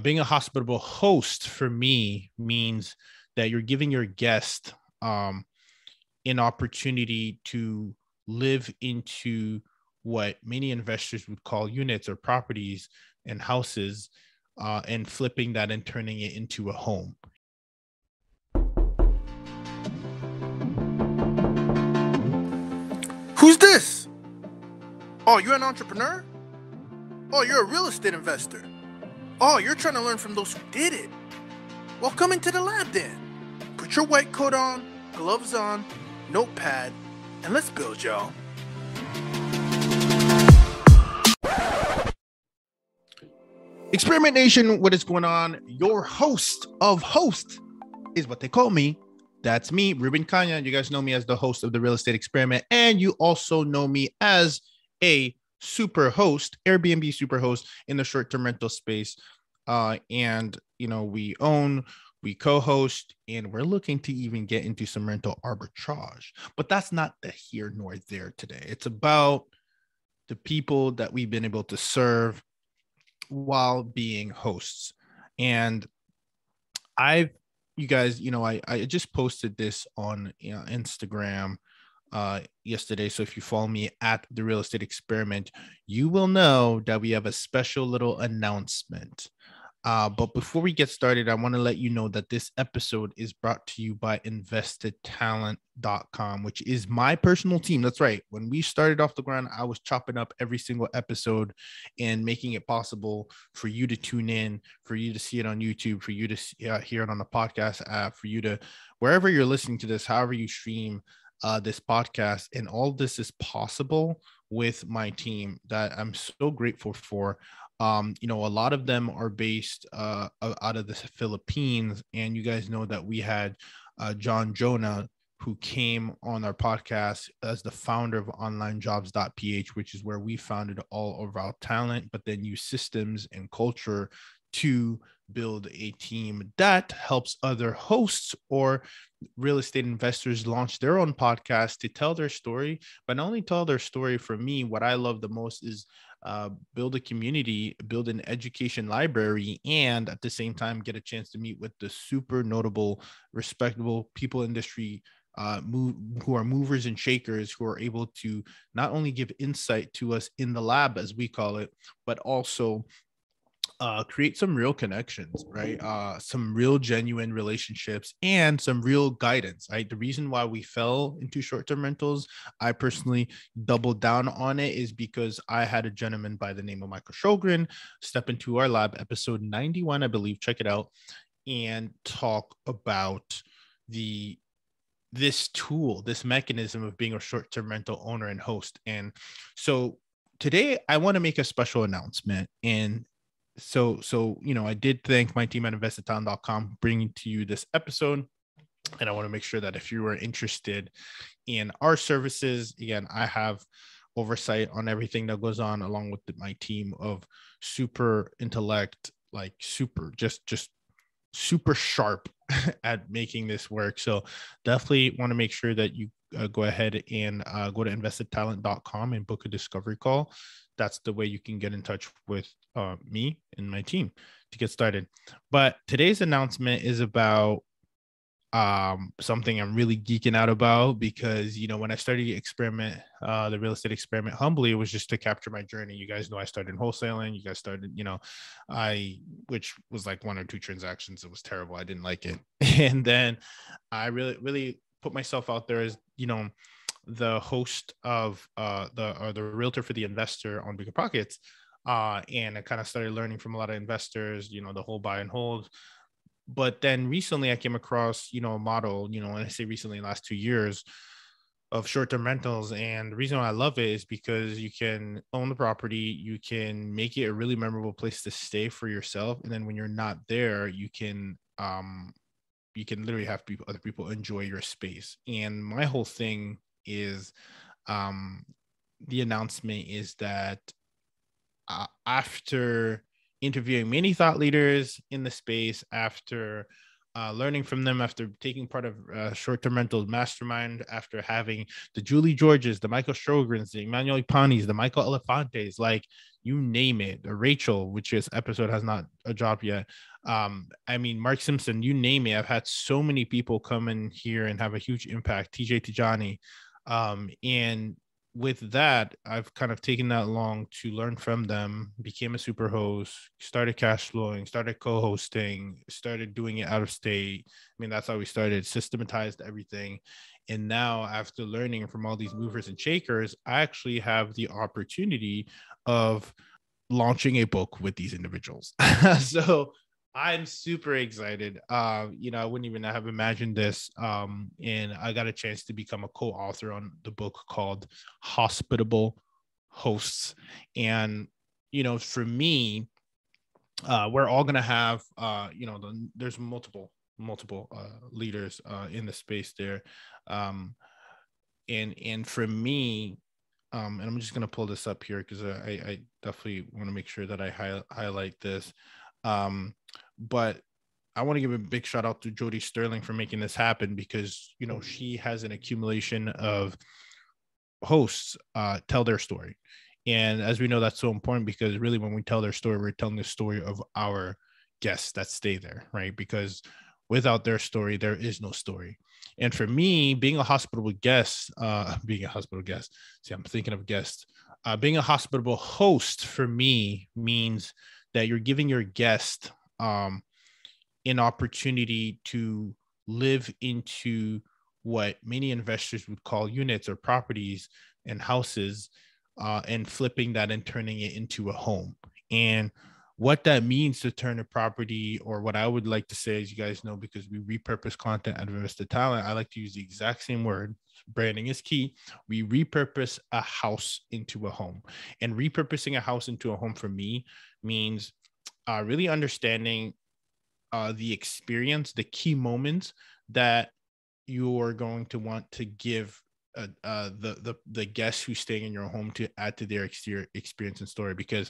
Being a hospitable host for me means that you're giving your guest an opportunity to live into what many investors would call units or properties and houses, and flipping that and turning it into a home. Who's this? Oh, you're an entrepreneur? Oh, you're a real estate investor. Oh, you're trying to learn from those who did it. Well, come into the lab then. Put your white coat on, gloves on, notepad, and let's build, y'all. Experiment Nation, what is going on? Your host of hosts is what they call me. That's me, Ruben Kanya. You guys know me as the host of the Real Estate Experiment, and you also know me as a super host, Airbnb super host in the short-term rental space. And we co-host, and we're looking to even get into some rental arbitrage. But that's not the here nor there today. It's about the people that we've been able to serve while being hosts. And I just posted this on Instagram yesterday. So if you follow me at the Real Estate Experiment, you will know that we have a special little announcement. But before we get started, I want to let you know that this episode is brought to you by investedtalent.com, which is my personal team. That's right. When we started off the ground, I was chopping up every single episode and making it possible for you to tune in, for you to see it on YouTube, for you to hear it on the podcast app, for you to, wherever you're listening to this, however you stream this podcast. And all this is possible with my team that I'm so grateful for. A lot of them are based out of the Philippines, and you guys know that we had John Jonah, who came on our podcast as the founder of onlinejobs.ph, which is where we founded all of our talent, but then use systems and culture to build a team that helps other hosts or real estate investors launch their own podcast to tell their story. But not only tell their story, for me, what I love the most is build a community, build an education library, and at the same time get a chance to meet with the super notable, respectable people industry who are movers and shakers, who are able to not only give insight to us in the lab, as we call it, but also create some real connections, right? Some real genuine relationships and some real guidance, right? The reason why we fell into short-term rentals, I personally doubled down on it, is because I had a gentleman by the name of Michael Shogren step into our lab, episode 91, I believe, check it out, and talk about this tool, this mechanism of being a short-term rental owner and host. And so today I want to make a special announcement. And so I did thank my team at investedtalent.com bringing to you this episode, and I want to make sure that if you are interested in our services, again, I have oversight on everything that goes on, along with my team of super intellect, like super sharp at making this work. So definitely want to make sure that you go ahead and go to investedtalent.com and book a discovery call. That's the way you can get in touch with me and my team to get started. But today's announcement is about something I'm really geeking out about, because when I started the Real Estate Experiment humbly, it was just to capture my journey. You guys know I started in wholesaling. You guys started, which was like 1 or 2 transactions. It was terrible. I didn't like it. And then I really put myself out there as the host of the realtor for the investor on Bigger Pockets, and I kind of started learning from a lot of investors, the whole buy and hold. But then recently I came across a model, when I say recently, last 2 years, of short-term rentals. And the reason why I love it is because you can own the property, you can make it a really memorable place to stay for yourself, and then when you're not there, you can literally have other people enjoy your space. And my whole thing is the announcement is that after interviewing many thought leaders in the space, after learning from them after taking part of short-term rental mastermind, after having the Julie Georges, the Michael Strogrens, the Emmanuel Ipanis, the Michael Elefantes, like you name it, the Rachel, which this episode has not a job yet. I mean, Mark Simpson, you name it. I've had so many people come in here and have a huge impact. TJ Tijani. And with that, I've kind of taken that long to learn from them, became a super host, started cash flowing, started co-hosting, started doing it out of state. I mean, that's how we started, systematized everything. And now after learning from all these movers and shakers, I actually have the opportunity of launching a book with these individuals. So I'm super excited. I wouldn't even have imagined this. And I got a chance to become a co-author on the book called Hospitable Hosts. And, for me, we're all going to have, there's multiple leaders in the space there. And for me, and I'm just going to pull this up here because I definitely want to make sure that I highlight this. But I want to give a big shout out to Jody Sterling for making this happen, because, she has an accumulation of hosts tell their story. And as we know, that's so important, because really when we tell their story, we're telling the story of our guests that stay there, right? Because without their story, there is no story. And for me, being a hospitable guest, see, I'm thinking of guests, being a hospitable host for me means that you're giving your guest an opportunity to live into what many investors would call units or properties and houses, and flipping that and turning it into a home. And what that means to turn a property, or what I would like to say, as you guys know, because we repurpose content at Invested Talent, I like to use the exact same word. Branding is key. We repurpose a house into a home. And repurposing a house into a home for me means really understanding the experience, the key moments that you're going to want to give the guests who's staying in your home to add to their experience and story. Because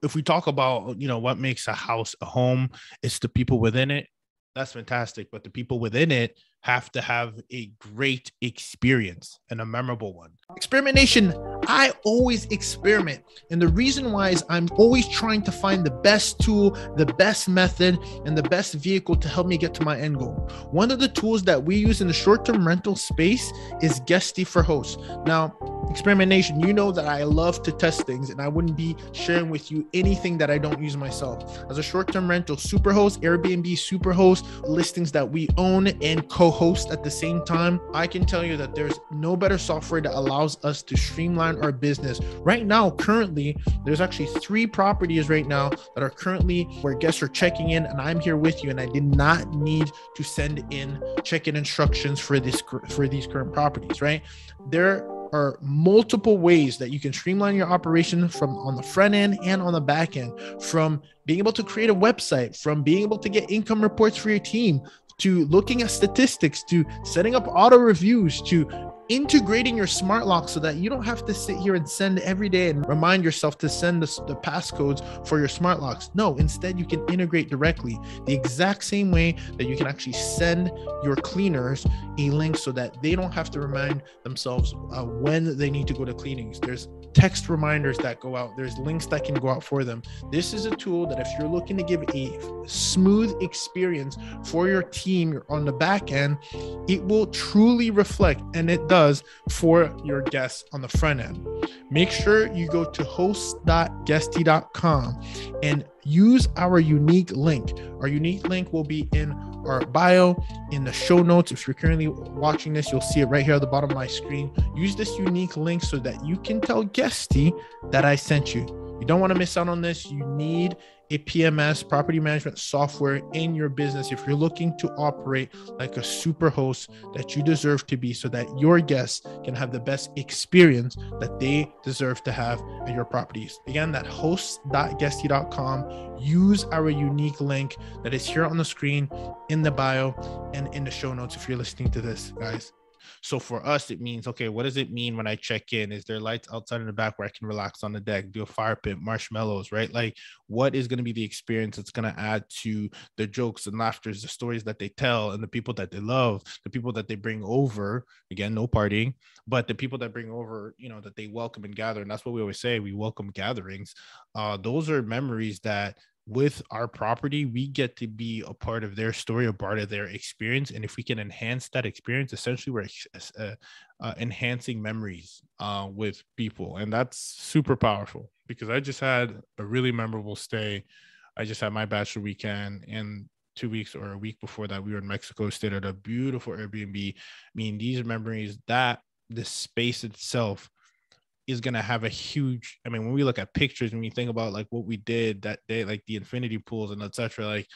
if we talk about, what makes a house a home, it's the people within it. That's fantastic. But the people within it have to have a great experience and a memorable one. Experimentation. I always experiment. And the reason why is I'm always trying to find the best tool, the best method, and the best vehicle to help me get to my end goal. One of the tools that we use in the short-term rental space is Guesty for Hosts. Now, experimentation, you know that I love to test things, and I wouldn't be sharing with you anything that I don't use myself. As a short-term rental superhost, Airbnb superhost, listings that we own and co-host at the same time, I can tell you that there's no better software that allows us to streamline our business. Right now, currently, there's actually 3 properties right now that are currently where guests are checking in, and I'm here with you, and I did not need to send in check-in instructions for these current properties, right? There are multiple ways that you can streamline your operation, from on the front end and on the back end, from being able to create a website, from being able to get income reports for your team, to looking at statistics, to setting up auto reviews, to integrating your smart lock so that you don't have to sit here and send every day and remind yourself to send the passcodes for your smart locks. No, instead you can integrate directly the exact same way that you can actually send your cleaners a link so that they don't have to remind themselves when they need to go to cleanings. There's text reminders that go out. There's links that can go out for them. This is a tool that if you're looking to give a smooth experience for your team on the back end, it will truly reflect, and it does, for your guests on the front end. Make sure you go to host.guesty.com and use our unique link. Our unique link will be in our bio, in the show notes. If you're currently watching this, you'll see it right here at the bottom of my screen. Use this unique link so that you can tell Guesty that I sent you. You don't want to miss out on this. You need a PMS, property management software, in your business if you're looking to operate like a super host that you deserve to be, so that your guests can have the best experience that they deserve to have at your properties. Again, that host.guesty.com. Use our unique link that is here on the screen, in the bio, and in the show notes if you're listening to this, guys. So for us, it means, okay, what does it mean when I check in? Is there lights outside in the back where I can relax on the deck, do a fire pit, marshmallows, right? Like, what is going to be the experience that's going to add to the jokes and laughters, the stories that they tell, and the people that they love, the people that they bring over? Again, no partying, but the people that bring over, you know, that they welcome and gather. And that's what we always say, we welcome gatherings. Those are memories that, with our property, we get to be a part of their story, a part of their experience. And if we can enhance that experience, essentially we're enhancing memories with people. And that's super powerful, because I just had a really memorable stay. I just had my bachelor weekend, and 2 weeks or a week before that, we were in Mexico, stayed at a beautiful Airbnb. I mean, these memories, that the space itself is going to have a huge, I mean, when we look at pictures, when we think about like what we did that day, like the infinity pools and etc., like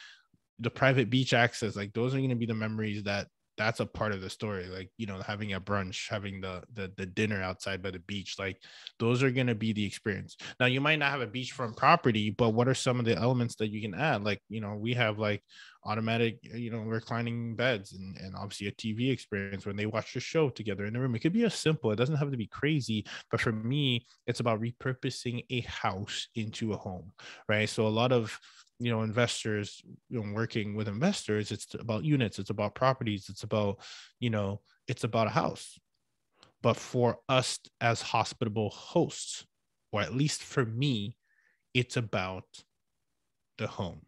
the private beach access, like those are going to be the memories that's a part of the story. Like, you know, having a brunch, having the dinner outside by the beach, like those are going to be the experience. Now, you might not have a beachfront property, but what are some of the elements that you can add? Like, you know, we have like automatic, you know, reclining beds, and obviously a TV experience when they watch the show together in the room. It could be as simple. It doesn't have to be crazy, but for me, it's about repurposing a house into a home, right? So a lot of, you know, investors, you know, working with investors, it's about units, it's about properties, it's about, you know, it's about a house. But for us as hospitable hosts, or at least for me, it's about the home.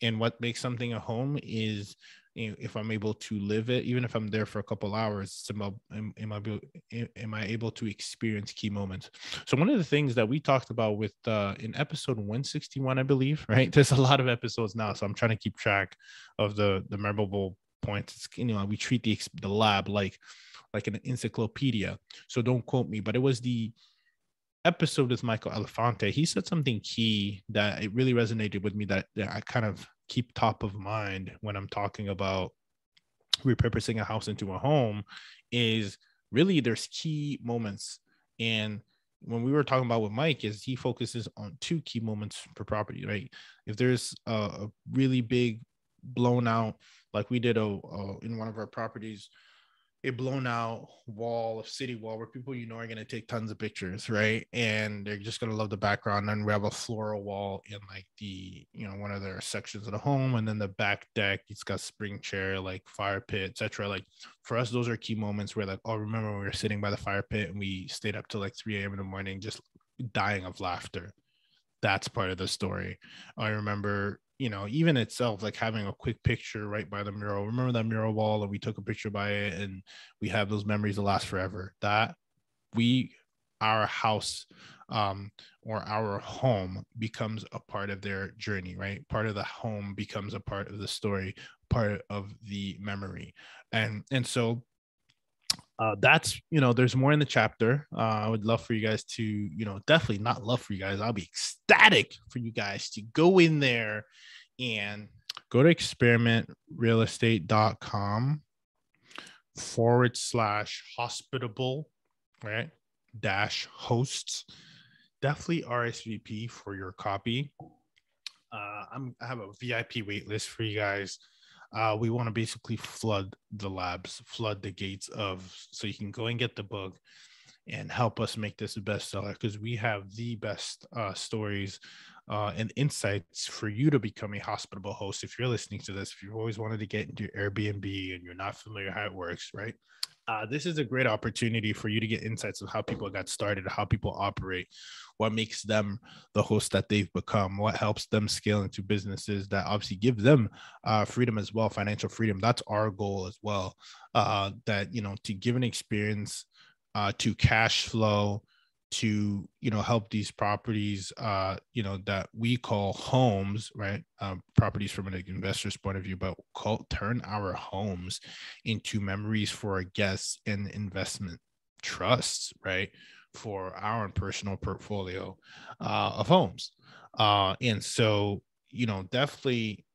And what makes something a home is, you know, if I'm able to live it, even if I'm there for a couple hours, it's about, am I able to experience key moments? So one of the things that we talked about with in episode 161, I believe, right? There's a lot of episodes now, so I'm trying to keep track of the memorable points. It's, you know, we treat the lab like an encyclopedia, so don't quote me, but it was the episode with Michael Elefante. He said something key that it really resonated with me, that I kind of keep top of mind when I'm talking about repurposing a house into a home, is really there's key moments. And when we were talking about with Mike, is he focuses on 2 key moments per property, right? If there's a really big blown out, like we did in one of our properties, a blown out wall, of city wall, where people, you know, are going to take tons of pictures, right? And they're just going to love the background. And we have a floral wall in like the, you know, one of their sections of the home. And then the back deck, it's got spring chair, like fire pit, etc. Like for us, those are key moments where like, oh, remember when we were sitting by the fire pit and we stayed up till like 3 a.m. in the morning, just dying of laughter. That's part of the story. I remember, you know, even itself, like having a quick picture right by the mural. Remember that mural wall, and we took a picture by it, and we have those memories that last forever. That our house or our home becomes a part of their journey, right? Part of the home becomes a part of the story, part of the memory. And so that's, you know, there's more in the chapter. I would love for you guys to, you know, definitely not love for you guys, I'll be ecstatic for you guys to go in there and go to experimentrealestate.com/hospitable, right? -hosts. Definitely RSVP for your copy. I have a VIP wait list for you guys. We want to basically flood the labs, flood the gates so you can go and get the book and help us make this a bestseller, because we have the best stories and insights for you to become a hospitable host. If you're listening to this, if you've always wanted to get into Airbnb and you're not familiar how it works, right? This is a great opportunity for you to get insights of how people got started, how people operate, what makes them the host that they've become, what helps them scale into businesses that obviously give them freedom as well, financial freedom. That's our goal as well, that, you know, to give an experience, to cash flow, to, you know, help these properties, you know, that we call homes, right? Properties from an investor's point of view, but turn our homes into memories for our guests and investment trusts, right? For our own personal portfolio of homes. And so, you know, definitely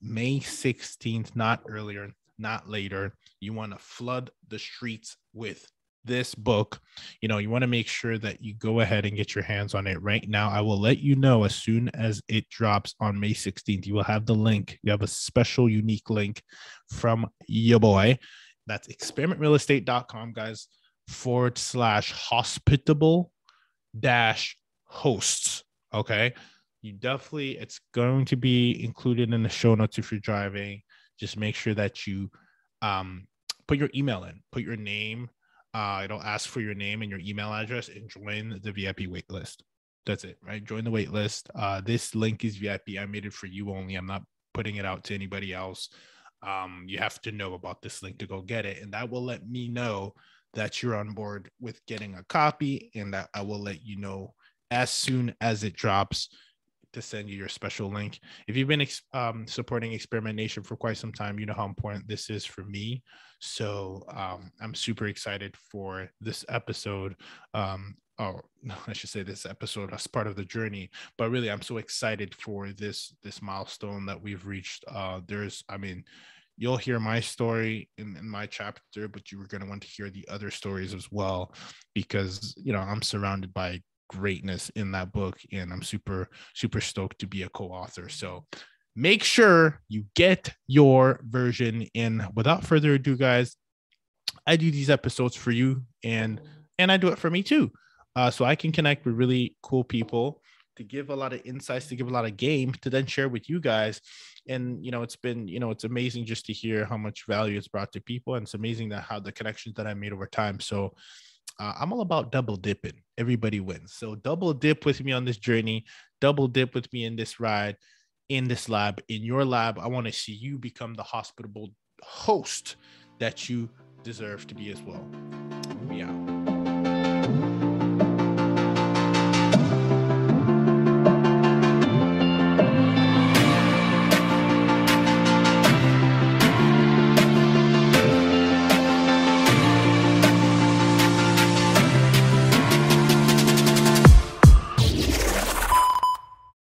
May 16th, not earlier, not later. You want to flood the streets with this book. You know, you want to make sure that you go ahead and get your hands on it right now. I will let you know as soon as it drops on May 16th. You will have the link. You have a special, unique link from your boy. That's experimentrealestate.com, guys, /hospitable -hosts. Okay. You definitely, it's going to be included in the show notes if you're driving. Just make sure that you put your email in, put your name. It'll ask for your name and your email address and join the VIP waitlist. That's it, right? Join the waitlist. This link is VIP. I made it for you only. I'm not putting it out to anybody else. You have to know about this link to go get it. And that will let me know that you're on board with getting a copy, and that I will let you know as soon as it drops to send you your special link. If you've been supporting Experiment Nation for quite some time, you know how important this is for me. So I'm super excited for this episode. I should say this episode as part of the journey, but really I'm so excited for this milestone that we've reached. You'll hear my story in my chapter, but you were going to want to hear the other stories as well, because, you know, I'm surrounded by greatness in that book, and I'm super, super stoked to be a co-author. So make sure you get your version. And without further ado, guys, I do these episodes for you, and I do it for me too. So I can connect with really cool people to give a lot of insights, to give a lot of game to then share with you guys. And, you know, it's been, you know, it's amazing just to hear how much value it's brought to people. And it's amazing that how the connections that I made over time. So I'm all about double dipping. Everybody wins. So double dip with me on this journey, double dip with me in this ride, in this lab, in your lab. I want to see you become the hospitable host that you deserve to be as well. We out.